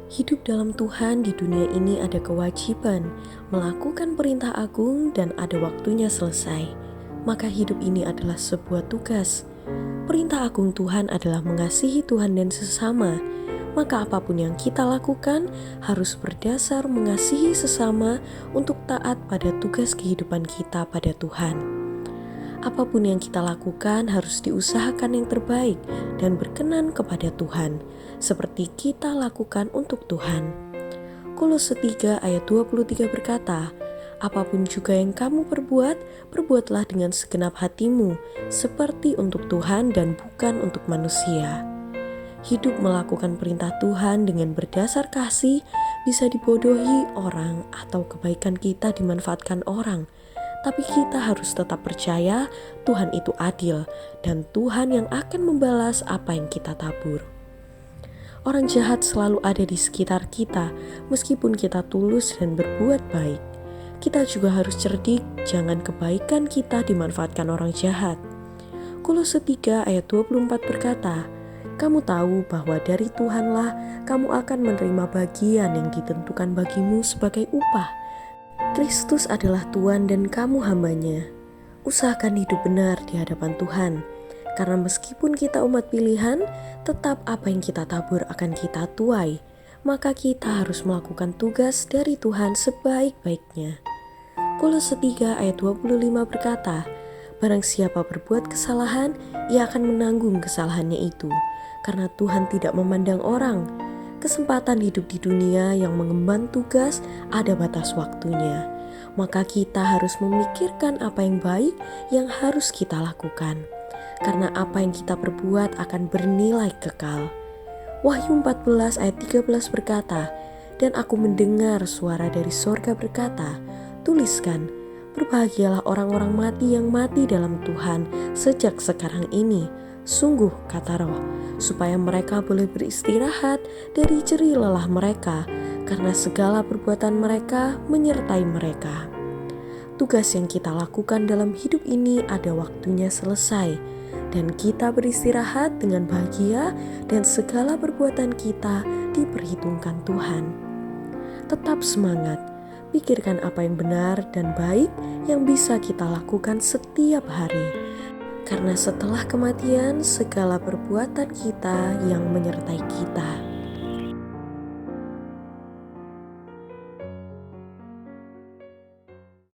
Hidup dalam Tuhan di dunia ini ada kewajiban, melakukan perintah agung dan ada waktunya selesai. Maka hidup ini adalah sebuah tugas. Perintah agung Tuhan adalah mengasihi Tuhan dan sesama. Maka apapun yang kita lakukan harus berdasar mengasihi sesama untuk taat pada tugas kehidupan kita pada Tuhan. Apapun yang kita lakukan harus diusahakan yang terbaik dan berkenan kepada Tuhan, seperti kita lakukan untuk Tuhan. Kolose 3 ayat 23 berkata, "Apapun juga yang kamu perbuat, perbuatlah dengan segenap hatimu, seperti untuk Tuhan dan bukan untuk manusia." Hidup melakukan perintah Tuhan dengan berdasar kasih bisa dibodohi orang atau kebaikan kita dimanfaatkan orang. Tapi kita harus tetap percaya Tuhan itu adil dan Tuhan yang akan membalas apa yang kita tabur. Orang jahat selalu ada di sekitar kita meskipun kita tulus dan berbuat baik. Kita juga harus cerdik, jangan kebaikan kita dimanfaatkan orang jahat. Kolose 3 ayat 24 berkata, "Kamu tahu bahwa dari Tuhanlah kamu akan menerima bagian yang ditentukan bagimu sebagai upah. Kristus adalah Tuhan dan kamu hambanya." Usahakan hidup benar di hadapan Tuhan, karena meskipun kita umat pilihan, tetap apa yang kita tabur akan kita tuai. Maka kita harus melakukan tugas dari Tuhan sebaik-baiknya. Kolose 3 ayat 25 berkata, "Barang siapa berbuat kesalahan, ia akan menanggung kesalahannya itu, karena Tuhan tidak memandang orang." Kesempatan hidup di dunia yang mengemban tugas ada batas waktunya. Maka kita harus memikirkan apa yang baik yang harus kita lakukan. Karena apa yang kita perbuat akan bernilai kekal. Wahyu 14 ayat 13 berkata, "Dan aku mendengar suara dari sorga berkata, tuliskan, berbahagialah orang-orang mati yang mati dalam Tuhan sejak sekarang ini. Sungguh, kata Roh, supaya mereka boleh beristirahat dari jerih lelah mereka, karena segala perbuatan mereka menyertai mereka." Tugas yang kita lakukan dalam hidup ini ada waktunya selesai, dan kita beristirahat dengan bahagia dan segala perbuatan kita diperhitungkan Tuhan. Tetap semangat, pikirkan apa yang benar dan baik yang bisa kita lakukan setiap hari. Karena setelah kematian, segala perbuatan kita yang menyertai kita.